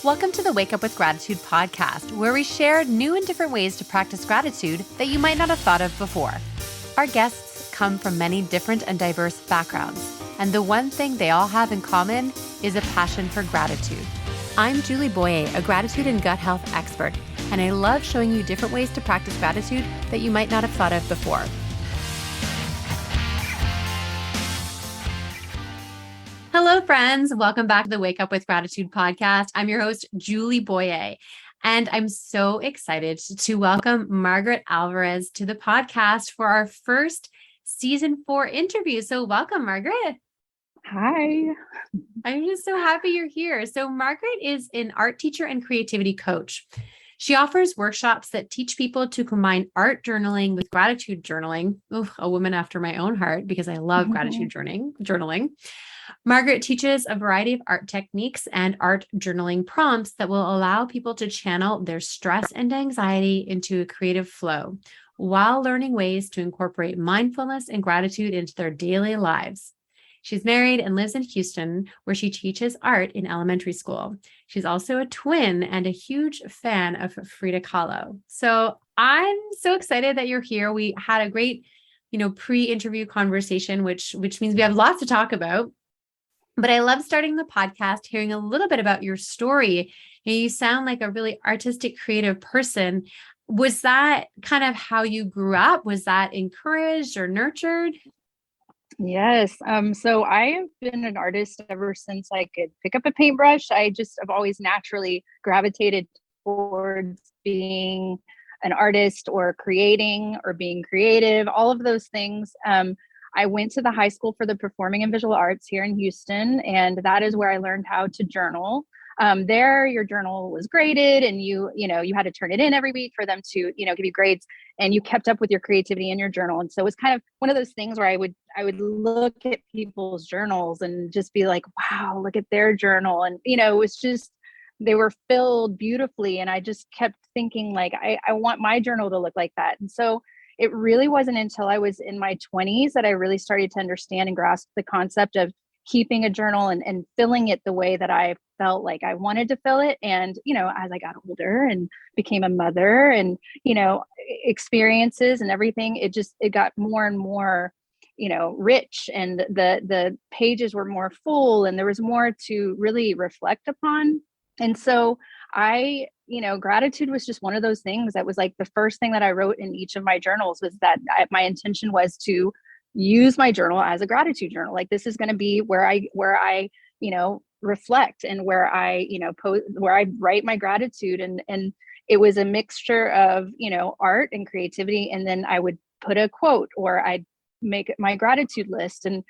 Welcome to the Wake Up with Gratitude podcast, where we share new and different ways to practice gratitude that you might not have thought of before. Our guests come from many different and diverse backgrounds, and the one thing they all have in common is a passion for gratitude. I'm Julie Boyer, a gratitude and gut health expert, and I love showing you different ways to practice gratitude that you might not have thought of before. Hello, friends. Welcome back to the Wake Up with Gratitude podcast. I'm your host, Julie Boyer, and I'm so excited to welcome Margaret Alvarez to the podcast for our first season 4 interview. So welcome, Margaret. Hi. I'm just so happy you're here. So Margaret is an art teacher and creativity coach. She offers workshops that teach people to combine art journaling with gratitude journaling. Ooh, a woman after my own heart, because I love gratitude journaling. Margaret teaches a variety of art techniques and art journaling prompts that will allow people to channel their stress and anxiety into a creative flow while learning ways to incorporate mindfulness and gratitude into their daily lives. She's married and lives in Houston, where she teaches art in elementary school. She's also a twin and a huge fan of Frida Kahlo. So I'm so excited that you're here. We had a great, pre-interview conversation, which means we have lots to talk about. But I love starting the podcast, hearing a little bit about your story. You sound like a really artistic, creative person. Was that kind of how you grew up? Was that encouraged or nurtured? Yes. So I have been an artist ever since I could pick up a paintbrush. I just have always naturally gravitated towards being an artist or creating or being creative, all of those things. I went to the High School for the Performing and Visual Arts here in Houston, and that is where I learned how to journal. There, your journal was graded, and you had to turn it in every week for them to, give you grades, and you kept up with your creativity in your journal. And so it was kind of one of those things where I would look at people's journals and just be like, wow, look at their journal. And, it was just, they were filled beautifully. And I just kept thinking like, I want my journal to look like that. And so it really wasn't until I was in my 20s that I really started to understand and grasp the concept of keeping a journal and filling it the way that I felt like I wanted to fill it. And, as I got older and became a mother and, experiences and everything, it got more and more, rich, and the pages were more full, and there was more to really reflect upon. And so gratitude was just one of those things that was like the first thing that I wrote in each of my journals, was that my intention was to use my journal as a gratitude journal. Like, this is going to be where I reflect, and where I where I write my gratitude. And it was a mixture of, art and creativity. And then I would put a quote, or I'd make my gratitude list. And,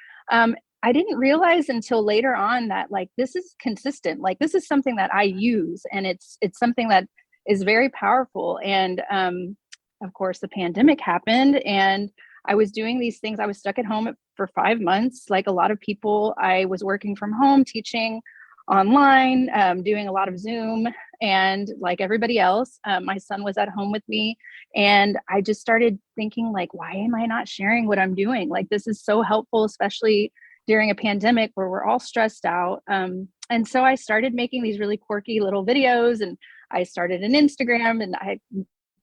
I didn't realize until later on that, like, this is consistent. Like, this is something that I use, and it's something that is very powerful. And, of course, the pandemic happened, and I was doing these things. I was stuck at home for 5 months. Like a lot of people, I was working from home, teaching online, doing a lot of Zoom. And like everybody else, my son was at home with me. And I just started thinking, like, why am I not sharing what I'm doing? Like, this is so helpful, especially during a pandemic where we're all stressed out. And so I started making these really quirky little videos, and I started an Instagram, and I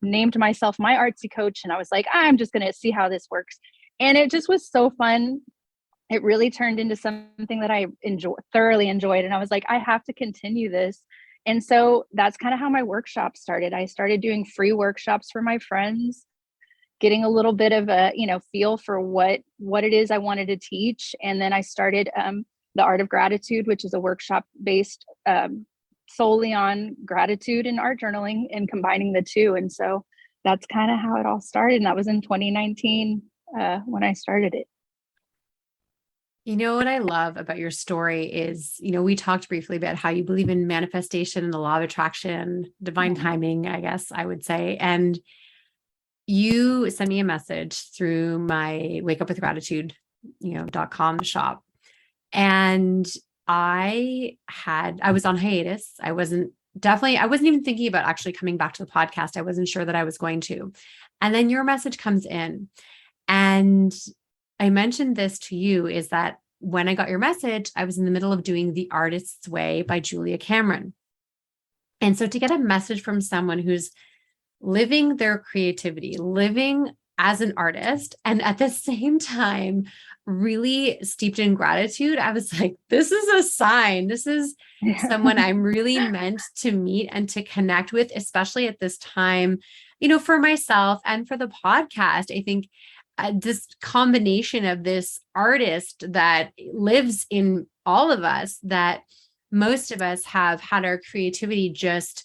named myself my artsy coach. And I was like, I'm just going to see how this works. And it just was so fun. It really turned into something that I thoroughly enjoyed. And I was like, I have to continue this. And so that's kind of how my workshop started. I started doing free workshops for my friends, getting a little bit of a, feel for what it is I wanted to teach. And then I started the Art of Gratitude, which is a workshop based solely on gratitude and art journaling, and combining the two. And so that's kind of how it all started. And that was in 2019 when I started it. You know what I love about your story is, we talked briefly about how you believe in manifestation and the law of attraction, divine timing, I guess I would say. And you sent me a message through my Wake Up with Gratitude, .com shop. And I was on hiatus. I wasn't even thinking about actually coming back to the podcast. I wasn't sure that I was going to. And then your message comes in, and I mentioned this to you, is that when I got your message, I was in the middle of doing The Artist's Way by Julia Cameron. And so to get a message from someone who's living their creativity, living as an artist, and at the same time, really steeped in gratitude, I was like, this is a sign. This is someone I'm really meant to meet and to connect with, especially at this time, for myself and for the podcast. I think this combination of this artist that lives in all of us, that most of us have had our creativity just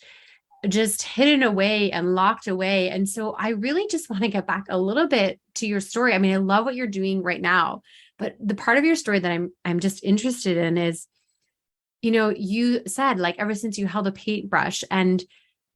hidden away and locked away. And so I really just want to get back a little bit to your story. I mean, I love what you're doing right now, but the part of your story that I'm just interested in is, you said like ever since you held a paintbrush,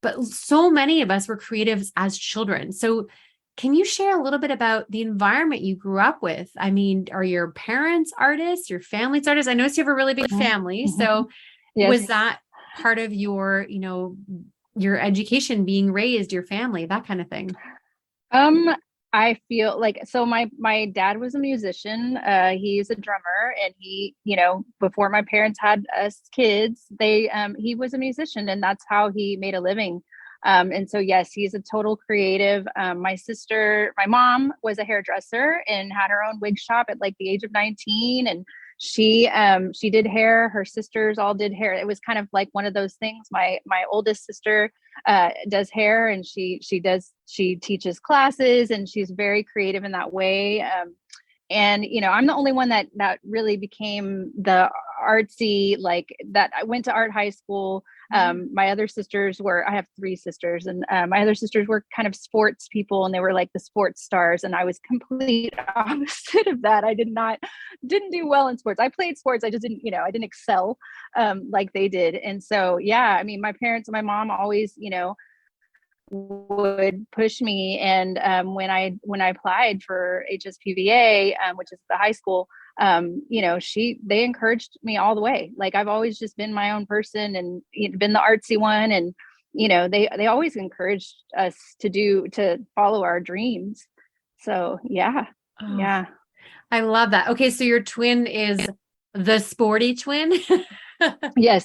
but so many of us were creatives as children. So can you share a little bit about the environment you grew up with? I mean, are your parents artists, your family's artists? I noticed you have a really big family. So Yes. was that part of your, your education, being raised, your family, that kind of thing? I feel like, so my dad was a musician. He's a drummer, and he, before my parents had us kids, he was a musician, and that's how he made a living. And so, yes, he's a total creative. My mom was a hairdresser and had her own wig shop at like the age of 19. And she did hair. Her sisters all did hair. It was kind of like one of those things. My oldest sister does hair, and she teaches classes, and she's very creative in that way. And I'm the only one that really became the artsy, like that. I went to art high school. My other sisters I have three sisters, and my other sisters were kind of sports people, and they were like the sports stars. And I was complete opposite of that. I didn't do well in sports. I played sports. I just didn't, I didn't excel like they did. And so, yeah, I mean, my parents and my mom always, would push me. And when I applied for HSPVA, which is the high school, they encouraged me all the way. Like, I've always just been my own person and been the artsy one. And, they always encouraged us to follow our dreams. So, yeah. Oh, yeah. I love that. Okay. So your twin is the sporty twin. Yes.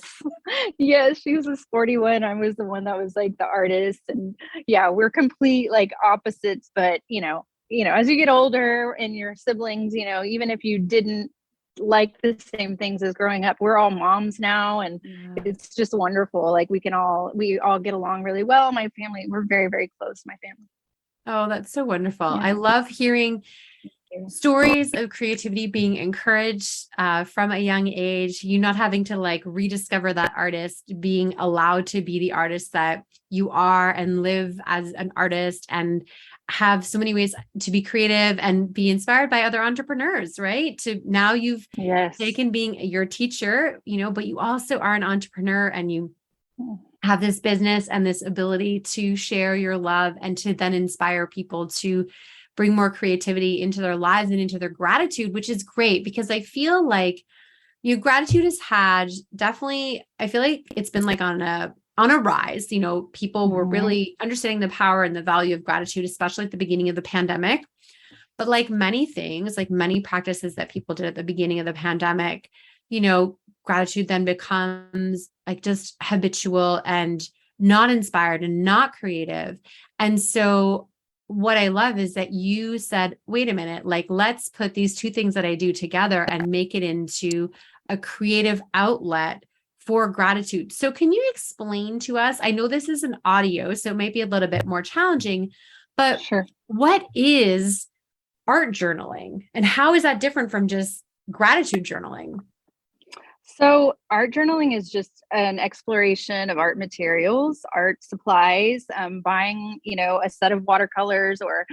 Yes. She was a sporty one. I was the one that was like the artist. And yeah, we're complete like opposites, but as you get older and your siblings, even if you didn't like the same things as growing up, we're all moms now. And it's just wonderful. Like we all get along really well. My family, we're very, very close, my family. Oh, that's so wonderful. Yeah. I love hearing stories of creativity being encouraged from a young age, you not having to like rediscover that artist, being allowed to be the artist that you are and live as an artist and have so many ways to be creative and be inspired by other entrepreneurs, right? To now you've taken being your teacher, but you also are an entrepreneur, and you have this business and this ability to share your love and to then inspire people to bring more creativity into their lives and into their gratitude, which is great, because I feel like gratitude has had definitely, I feel like it's been like on a rise. People were really understanding the power and the value of gratitude, especially at the beginning of the pandemic. But like many things, like many practices that people did at the beginning of the pandemic, gratitude then becomes like just habitual and not inspired and not creative. And so what I love is that you said, wait a minute, like, let's put these two things that I do together and make it into a creative outlet for gratitude. So can you explain to us, I know this is an audio, so it might be a little bit more challenging, but Sure. What is art journaling and how is that different from just gratitude journaling? So art journaling is just an exploration of art materials, art supplies, buying, a set of watercolors or,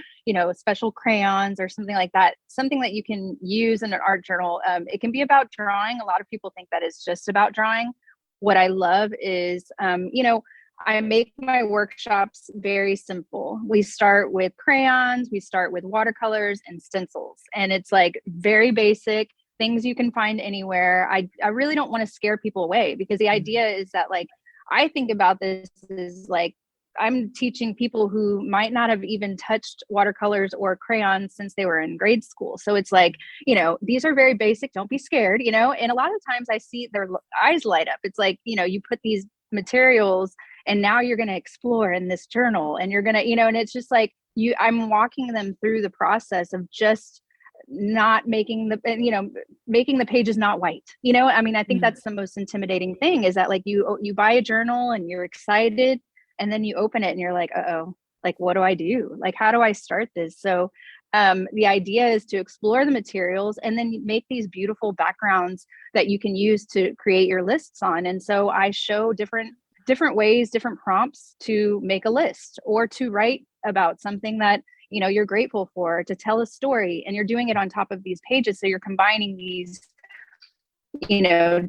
special crayons or something like that, something that you can use in an art journal. It can be about drawing. A lot of people think that it's just about drawing. What I love is, I make my workshops very simple. We start with crayons, we start with watercolors and stencils, and it's like very basic things you can find anywhere. I really don't want to scare people away, because the idea is that, like, I think about this as like, I'm teaching people who might not have even touched watercolors or crayons since they were in grade school. So it's like, these are very basic. Don't be scared, and a lot of times I see their eyes light up. It's like, you put these materials and now you're going to explore in this journal, and you're going to, and it's just like I'm walking them through the process of just not making making the pages not white. I mean, I think that's the most intimidating thing, is that like you buy a journal and you're excited, and then you open it and you're like, uh-oh, like, what do I do? Like, how do I start this? So the idea is to explore the materials and then make these beautiful backgrounds that you can use to create your lists on. And so I show different ways, different prompts to make a list, or to write about something that you're grateful for, to tell a story, and you're doing it on top of these pages. So you're combining these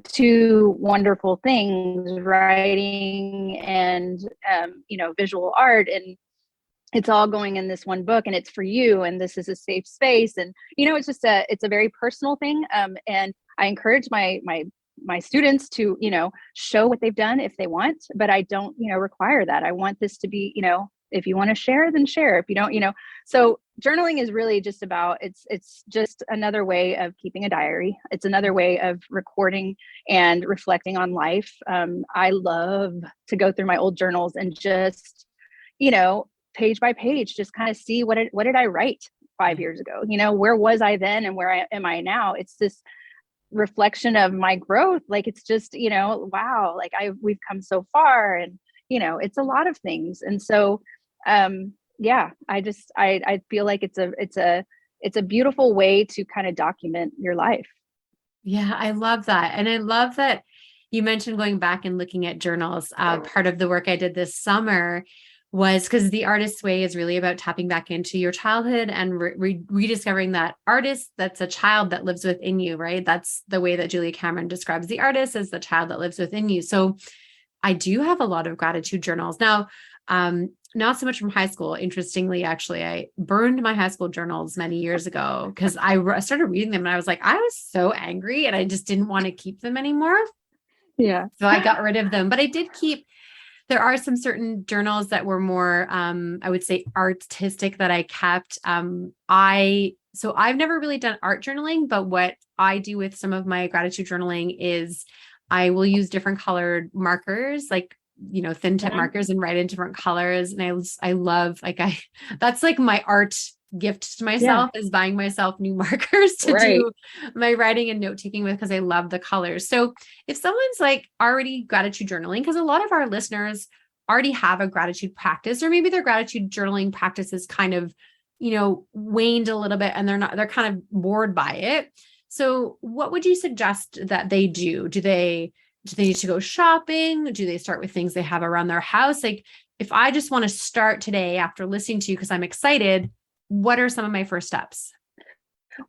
two wonderful things, writing and visual art, and it's all going in this one book, and it's for you, and this is a safe space. And it's just it's a very personal thing, and I encourage my students to show what they've done if they want, but I don't require that. I want this to be, if you want to share, then share. If you don't, so journaling is really just about, it's just another way of keeping a diary. It's another way of recording and reflecting on life. I love to go through my old journals and just, page by page, just kind of see what did I write 5 years ago? Where was I then, and where am I now? It's this reflection of my growth. Like, it's just, wow, like we've come so far, and it's a lot of things. And so yeah, I feel like it's a beautiful way to kind of document your life. Yeah, I love that. And I love that you mentioned going back and looking at journals. Part of the work I did this summer was, because the artist's way is really about tapping back into your childhood and rediscovering that artist that's a child that lives within you, right? That's the way that Julia Cameron describes the artist, as the child that lives within you. So I do have a lot of gratitude journals now. Not so much from high school. Interestingly, actually, I burned my high school journals many years ago because I started reading them and I was like, I was so angry and I just didn't want to keep them anymore. Yeah. So I got rid of them, but I did keep, there are some certain journals that were more, I would say, artistic that I kept. So I've never really done art journaling, but what I do with some of my gratitude journaling is I will use different colored markers, like, thin tip markers, and write in different colors. And I love, that's like my art gift to myself, is buying myself new markers to do my writing and note taking with, because I love the colors. So if someone's like already gratitude journaling, because a lot of our listeners already have a gratitude practice, or maybe their gratitude journaling practice is kind of, waned a little bit and they're kind of bored by it. So what would you suggest that they do? Do they need to go shopping? Do they start with things they have around their house? Like, if I just want to start today after listening to you because I'm excited, what are some of my first steps?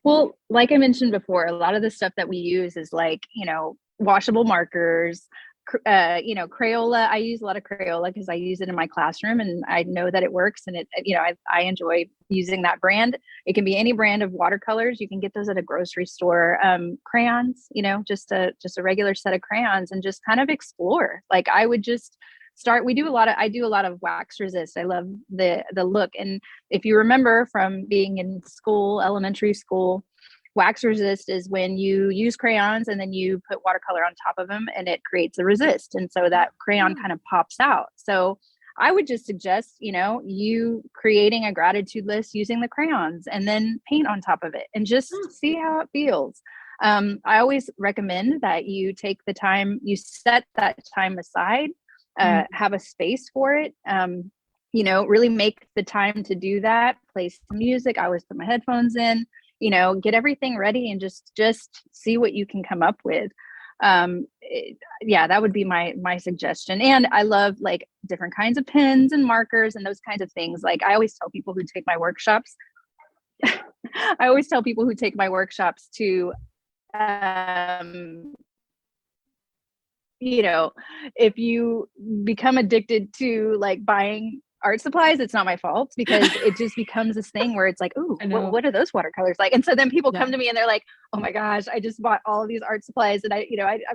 Well, like I mentioned before, a lot of the stuff that we use is like, washable markers, Crayola. I use a lot of Crayola because I use it in my classroom and I know that it works. And I enjoy using that brand. It can be any brand of watercolors. You can get those at a grocery store. Crayons, just a regular set of crayons, and just kind of explore. Like, I would just start. I do a lot of wax resist. I love the look. And if you remember from being in school, elementary school, wax resist is when you use crayons and then you put watercolor on top of them and it creates a resist. And so that crayon kind of pops out. So I would just suggest, you creating a gratitude list using the crayons, and then paint on top of it and just see how it feels. I always recommend that you take the time, you set that time aside, have a space for it. Really make the time to do that. Play some music. I always put my headphones in, get everything ready and just see what you can come up with. That would be my suggestion. And I love like different kinds of pens and markers and those kinds of things. Like, I always tell people who take my workshops, to, if you become addicted to like buying art supplies, it's not my fault, because it just becomes this thing where it's like, ooh, what are those watercolors like? And so then people come to me and they're like, oh my gosh, I just bought all of these art supplies and I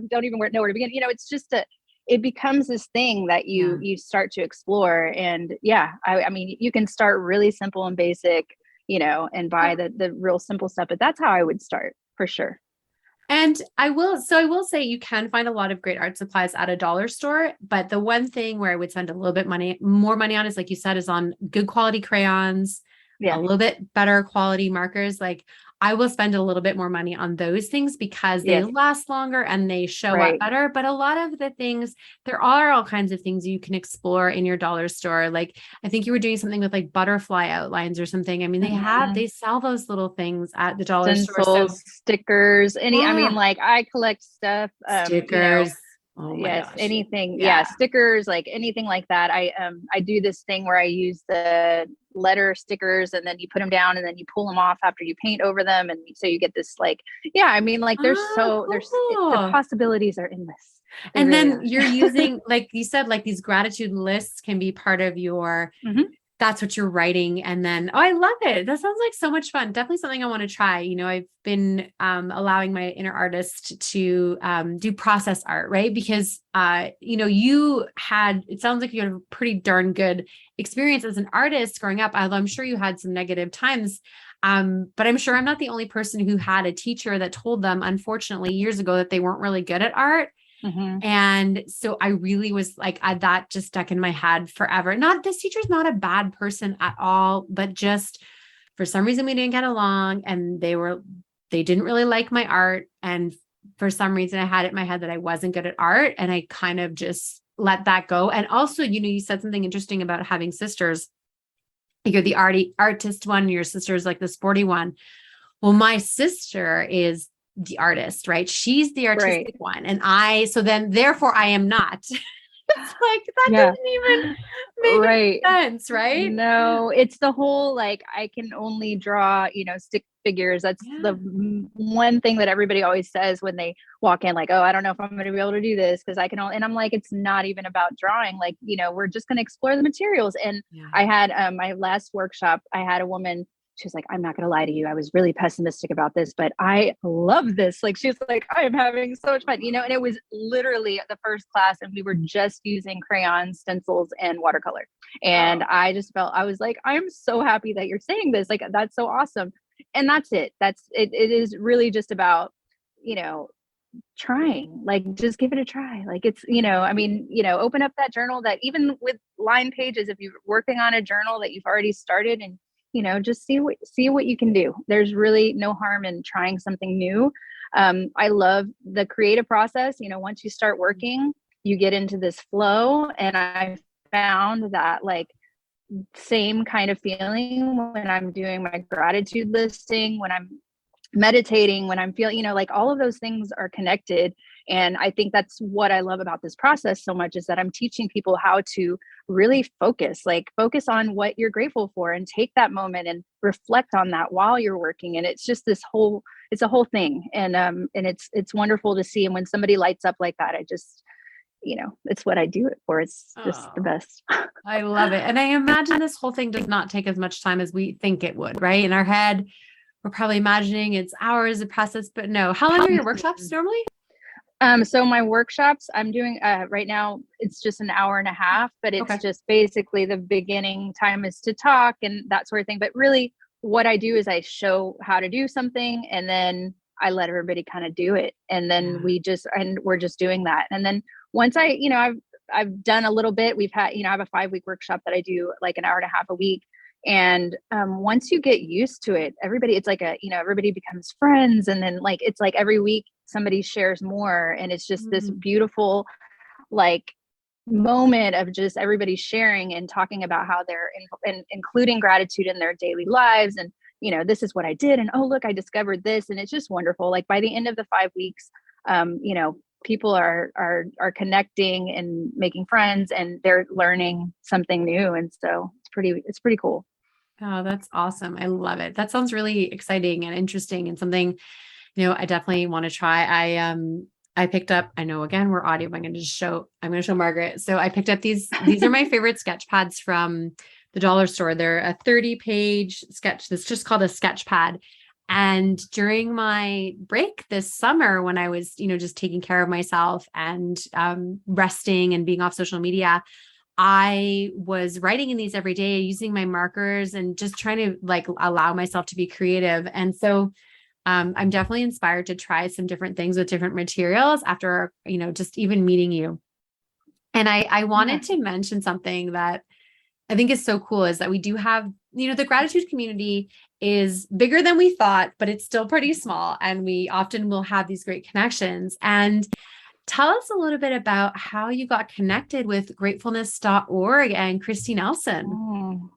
don't even know where to begin. It's just it becomes this thing that you start to explore. And I mean, you can start really simple and basic, and buy the real simple stuff, but that's how I would start for sure. And I will say you can find a lot of great art supplies at a dollar store, but the one thing where I would spend a little bit more money on is, like you said, is on good quality crayons, a Yeah. little bit better quality markers. Like I will spend a little bit more money on those things because they Yes. last longer and they show up Right. better. But a lot of the things, there are all kinds of things you can explore in your dollar store. Like I think you were doing something with like butterfly outlines or something. I mean, Mhm. they sell those little things at the dollar store. So Stencils, stickers, I mean, yeah, like I collect stuff, stickers. Oh my yes, gosh. anything, yeah, Yeah. stickers, like anything like that. I do this thing where I use the letter stickers and then you put them down and then you pull them off after you paint over them, and so you get this like, yeah, I mean, like Oh, the cool. possibilities are endless. They And really then are. you're using, like you said, like these gratitude lists can be part of your, Mhm. that's what you're writing. And then, oh, I love it. That sounds like so much fun. Definitely something I want to try. I've been allowing my inner artist to do process art, right? Because, it sounds like you had a pretty darn good experience as an artist growing up. Although I'm sure you had some negative times. But I'm sure I'm not the only person who had a teacher that told them, unfortunately, years ago that they weren't really good at art. Mhm. And so I really was like, that just stuck in my head forever. Not, this teacher's not a bad person at all, but just for some reason we didn't get along and they didn't really like my art. And for some reason I had it in my head that I wasn't good at art. And I kind of just let that go. And also, you said something interesting about having sisters. You're the artist one, your sister's like the sporty one. Well, my sister is the artist, right? She's the Right. artistic one. So then therefore I am not. It's like, that Yeah. doesn't even make Right. any sense, right? No, it's the whole like I can only draw, stick figures. That's the Yeah. one thing that everybody always says when they walk in, like, oh, I don't know if I'm going to be able to do this because I can only, and I'm like, it's not even about drawing. Like, we're just going to explore the materials. And Yeah. I had my last workshop, I had a woman. She was like, I'm not going to lie to you. I was really pessimistic about this, but I love this. Like, she was like, I am having so much fun, and it was literally the first class, and we were just using crayons, stencils, and watercolor. And Oh. I was like, I'm so happy that you're saying this. Like, that's so awesome. And that's it. That's it. It is really just about, you know, trying, like, just give it a try. Like, it's, I mean, open up that journal, that even with line pages, if you're working on a journal that you've already started, and, just see what you can do. There's really no harm in trying something new. I love the creative process. Once you start working, you get into this flow. And I found that, like, same kind of feeling when I'm doing my gratitude listing, when I'm meditating, when I'm feeling, like, all of those things are connected. And I think that's what I love about this process so much, is that I'm teaching people how to really focus on what you're grateful for, and take that moment and reflect on that while you're working. And it's just it's a whole thing. And it's wonderful to see. And when somebody lights up like that, I just, it's what I do it for. It's just the Oh, best. I love it. And I imagine this whole thing does not take as much time as we think it would, right? In our head, we're probably imagining it's hours of process, but no. How long are your workshops normally? So my workshops I'm doing right now, it's just an hour and a half, but it's Okay. just basically the beginning time is to talk and that sort of thing. But really what I do is I show how to do something, and then I let everybody kind of do it. And then Yeah. we're just doing that. And then once I've done a little bit, we've had, I have a 5-week workshop that I do like an hour and a half a week. And once you get used to it, it's like everybody becomes friends. And then, like, it's like every week somebody shares more, and it's just this Mm. beautiful, like, moment of just everybody sharing and talking about how they're including gratitude in their daily lives. And, this is what I did, and oh, look, I discovered this. And it's just wonderful. Like, by the end of the 5 weeks, people are connecting and making friends, and they're learning something new. And so it's pretty cool. Oh, that's awesome. I love it. That sounds really exciting and interesting, and something, I definitely want to try. I picked up, I know, again, we're audio, but I'm going to show Margaret. So I picked up these are my favorite sketch pads from the dollar store. They're a 30-page sketch. That's just called a sketch pad. And during my break this summer, when I was, just taking care of myself and resting and being off social media, I was writing in these every day using my markers and just trying to, like, allow myself to be creative. And so I'm definitely inspired to try some different things with different materials after, just even meeting you. And I wanted to mention something that I think is so cool is that we do have, the gratitude community is bigger than we thought, but it's still pretty small. And we often will have these great connections. And tell us a little bit about how you got connected with gratefulness.org and Christy Nelson.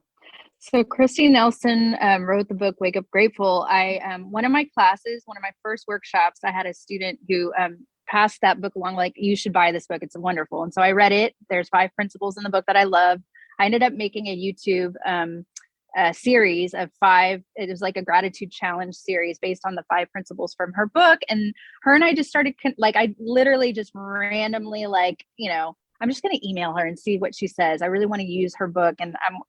So Christy Nelson wrote the book, Wake Up Grateful. One of my classes, one of my first workshops, I had a student who passed that book along, like, you should buy this book. It's wonderful. And so I read it. There's 5 principles in the book that I love. I ended up making a YouTube series of 5. It was like a gratitude challenge series based on the 5 principles from her book. And her and I just started, I literally just randomly, I'm just going to email her and see what she says. I really want to use her book.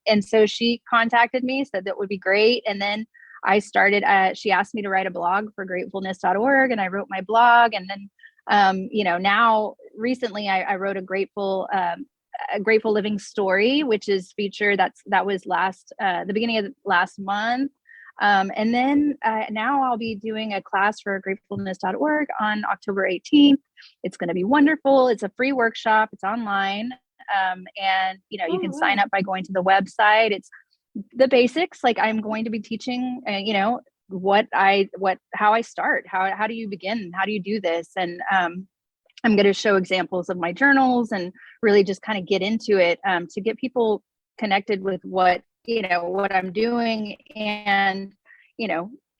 And so she contacted me, said that would be great. And then I started, she asked me to write a blog for gratefulness.org, and I wrote my blog. And then, now recently I wrote a grateful living story, which is featured. That was the beginning of last month. And then now I'll be doing a class for gratefulness.org on October 18th. It's going to be wonderful. It's a free workshop. It's online. And you can sign up by going to the website. It's the basics. Like, I'm going to be teaching, how I start, how do you begin? How do you do this? And, I'm going to show examples of my journals and really just kind of get into it, to get people connected with what I'm doing, and,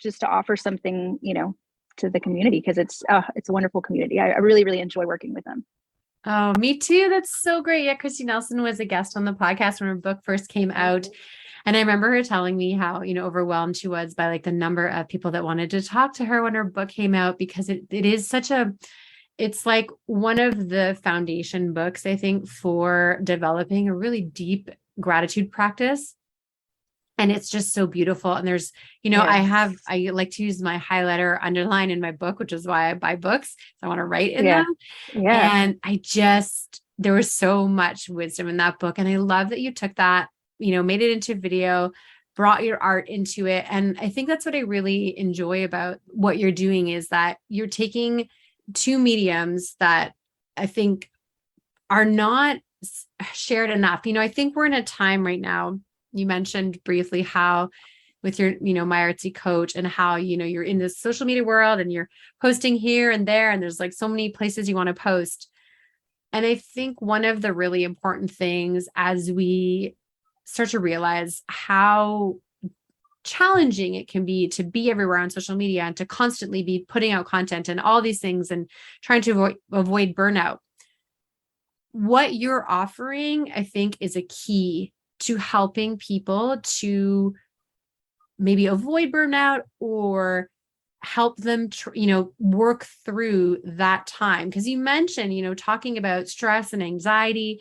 just to offer something, to the community, because it's a wonderful community. I really, really enjoy working with them. Oh, me too. That's so great. Yeah. Christy Nelson was a guest on the podcast when her book first came out. And I remember her telling me how, overwhelmed she was by the number of people that wanted to talk to her when her book came out, because it is it's like one of the foundation books, I think, for developing a really deep gratitude practice. And it's just so beautiful. And there's, Yes. I like to use my highlighter underline in my book, which is why I buy books. So I want to write in them. Yeah. And there was so much wisdom in that book. And I love that you took that, made it into video, brought your art into it. And I think that's what I really enjoy about what you're doing, is that you're taking 2 mediums that I think are not shared enough. I think we're in a time right now. You mentioned briefly how with your, My Artsy Coach, and how, you're in this social media world and you're posting here and there, and there's so many places you want to post. And I think one of the really important things, as we start to realize how challenging it can be to be everywhere on social media and to constantly be putting out content and all these things and trying to avoid burnout, what you're offering, I think, is a key to helping people to maybe avoid burnout or help them, work through that time. Because you mentioned, talking about stress and anxiety.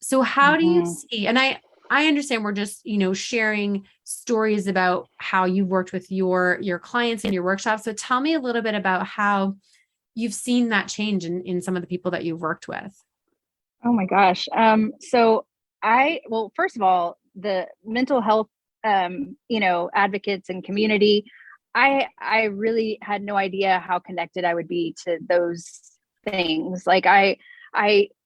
So how do you see, and I understand we're just, sharing stories about how you've worked with your clients in your workshops. So tell me a little bit about how you've seen that change in some of the people that you've worked with. Oh my gosh. So first of all, the mental health, advocates and community, I really had no idea how connected I would be to those things. Like, I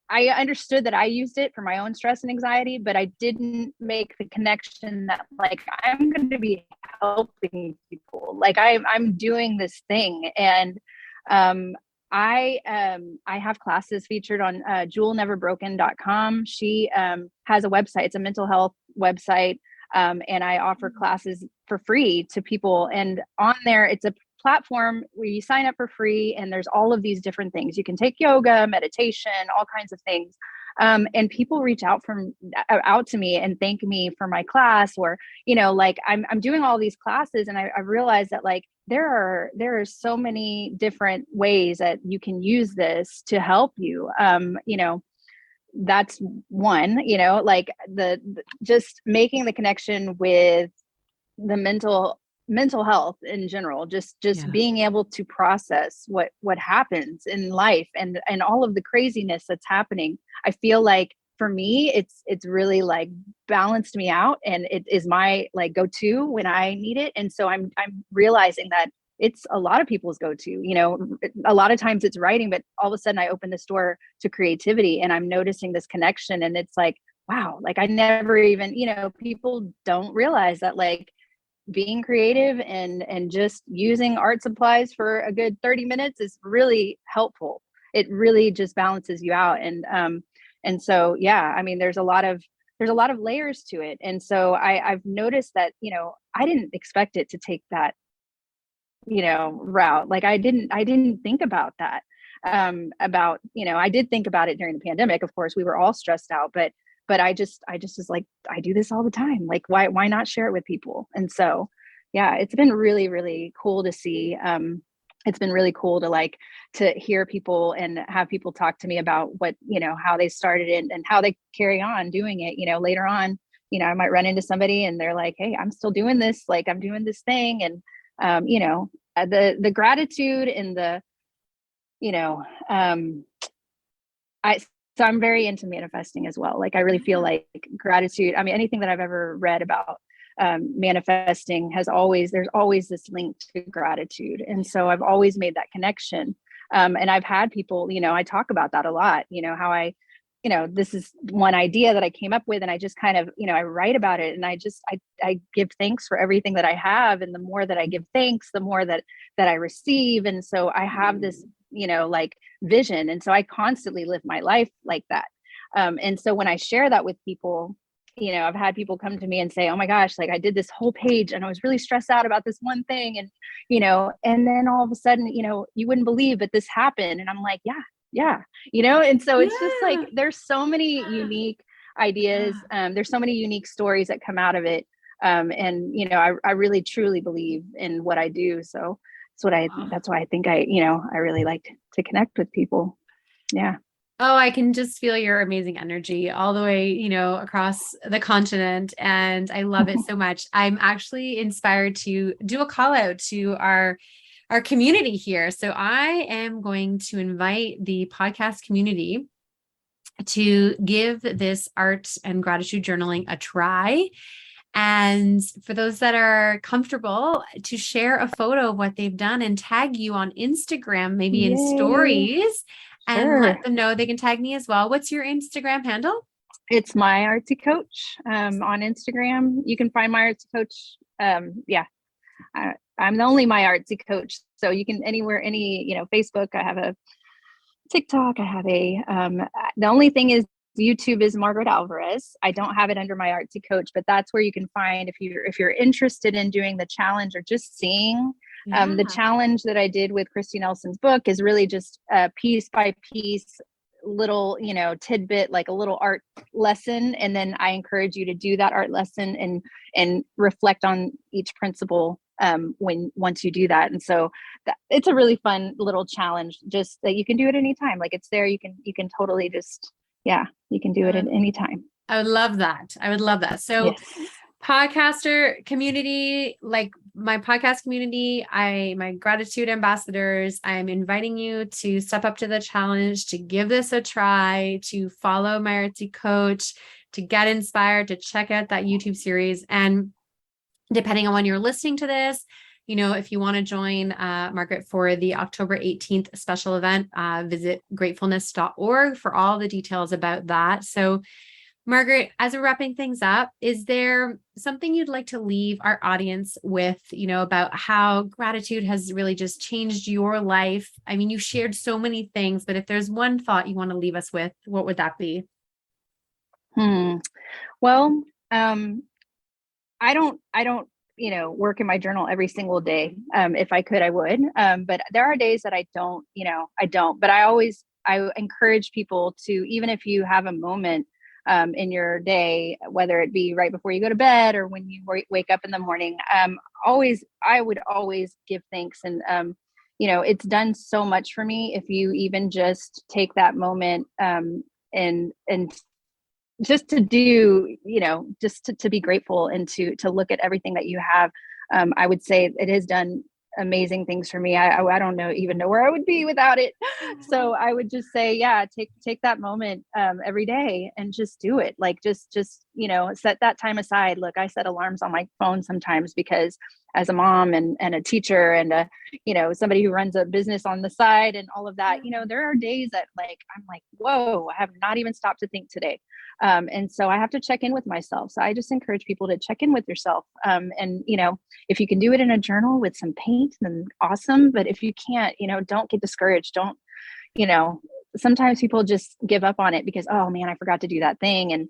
understood that I used it for my own stress and anxiety, but I didn't make the connection that, I'm going to be helping people. I'm doing this thing. And, I have classes featured on jewelneverbroken.com. She has a website. It's a mental health website. And I offer classes for free to people. And on there, it's a platform where you sign up for free, and there's all of these different things. You can take yoga, meditation, all kinds of things. And people reach out to me and thank me for my class, or, I'm doing all these classes, and I realized that there are so many different ways that you can use this to help you. That's one, the just making the connection with the mental health in general, just being able to process what happens in life and all of the craziness that's happening. I feel like for me, it's really balanced me out, and it is my go-to when I need it. And so I'm realizing that it's a lot of people's go-to, a lot of times it's writing, but all of a sudden I open this door to creativity and I'm noticing this connection. And it's like, wow, like I never even, people don't realize that like being creative and just using art supplies for a good 30 minutes is really helpful. It really just balances you out. And so, yeah, I mean, there's a lot of layers to it. And so I've noticed that, I didn't expect it to take that, route. Like I didn't think about that. I did think about it during the pandemic. Of course, we were all stressed out, but I just was like, I do this all the time. Like, why not share it with people? And so, yeah, it's been really, really cool to see. It's been really cool to hear people and have people talk to me about what, how they started it and how they carry on doing it, later on, I might run into somebody and they're like, hey, I'm still doing this. Like I'm doing this thing. And, the gratitude and the, so I'm very into manifesting as well. Like I really feel like gratitude. I mean, anything that I've ever read about manifesting there's always this link to gratitude. And so I've always made that connection. And I've had people, I talk about that a lot, how this is one idea that I came up with and I just kind of, I write about it and I give thanks for everything that I have. And the more that I give thanks, the more that I receive. And so I have this, like vision. And so I constantly live my life like that. And so when I share that with people, I've had people come to me and say, oh my gosh, like I did this whole page and I was really stressed out about this one thing. And, and then all of a sudden, you wouldn't believe that this happened. And I'm like, yeah. And so it's just like, there's so many unique ideas. There's so many unique stories that come out of it. And, I really, truly believe in what I do. So that's why I think I really like to connect with people. Yeah. Oh, I can just feel your amazing energy all the way, across the continent. And I love it so much. I'm actually inspired to do a call out to our community here. So I am going to invite the podcast community to give this art and gratitude journaling a try. And for those that are comfortable, to share a photo of what they've done and tag you on Instagram, maybe in stories, and let them know they can tag me as well. What's your Instagram handle? It's My Artsy Coach on Instagram. You can find My Artsy Coach. I'm the only My Artsy Coach. So you can Facebook. I have a TikTok. I have the only thing is YouTube is Margaret Alvarez. I don't have it under My Artsy Coach, but that's where you can find if you're interested in doing the challenge or just seeing. The challenge that I did with Christy Nelson's book is really just piece by piece, little, tidbit, like a little art lesson. And then I encourage you to do that art lesson and reflect on each principle once you do that. And so it's a really fun little challenge, just that you can do it anytime. Like it's there, you can totally just, you can do it at any time. I would love that. So yes. Podcaster community, like my podcast community, my gratitude ambassadors, I'm inviting you to step up to the challenge, to give this a try, to follow My Artsy Coach, to get inspired, to check out that YouTube series. And depending on when you're listening to this, if you want to join Margaret for the October 18th special event, visit gratefulness.org for all the details about that. So Margaret, as we're wrapping things up, is there something you'd like to leave our audience with, about how gratitude has really just changed your life? I mean, you shared so many things, but if there's one thought you want to leave us with, what would that be? Well, I don't, work in my journal every single day. If I could, I would. But there are days that I don't, but I encourage people to, even if you have a moment in your day, whether it be right before you go to bed or when you wake up in the morning, I would always give thanks. And, it's done so much for me. If you even just take that moment and just to do, just to be grateful and to look at everything that you have. I would say it has done amazing things for me. I don't even know where I would be without it. So I would just say, take that moment every day and just do it. Like just set that time aside. Look, I set alarms on my phone sometimes because as a mom and a teacher and a, somebody who runs a business on the side and all of that, there are days that like, I'm like, whoa, I have not even stopped to think today. And so I have to check in with myself. So I just encourage people to check in with yourself. And, if you can do it in a journal with some paint, then awesome. But if you can't, don't get discouraged. Don't, sometimes people just give up on it because, oh man, I forgot to do that thing. And,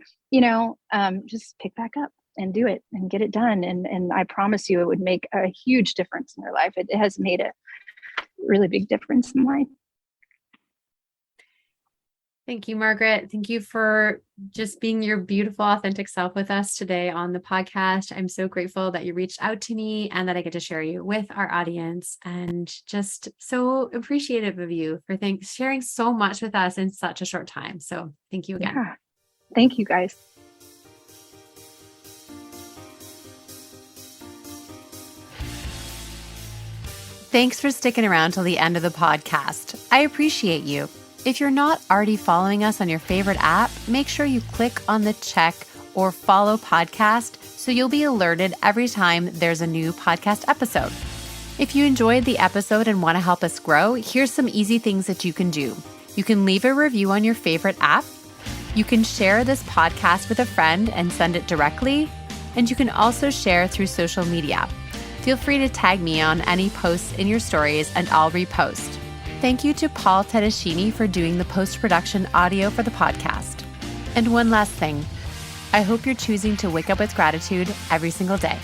just pick back up and do it and get it done. And I promise you, it would make a huge difference in your life. It has made a really big difference in mine. Thank you, Margaret. Thank you for just being your beautiful, authentic self with us today on the podcast. I'm so grateful that you reached out to me and that I get to share you with our audience, and just so appreciative of you for sharing so much with us in such a short time. So thank you again. Yeah. Thank you, guys. Thanks for sticking around till the end of the podcast. I appreciate you. If you're not already following us on your favorite app, make sure you click on the check or follow podcast so you'll be alerted every time there's a new podcast episode. If you enjoyed the episode and want to help us grow, here's some easy things that you can do. You can leave a review on your favorite app. You can share this podcast with a friend and send it directly. And you can also share through social media. Feel free to tag me on any posts in your stories and I'll repost. Thank you to Paul Tedeschini for doing the post-production audio for the podcast. And one last thing, I hope you're choosing to wake up with gratitude every single day.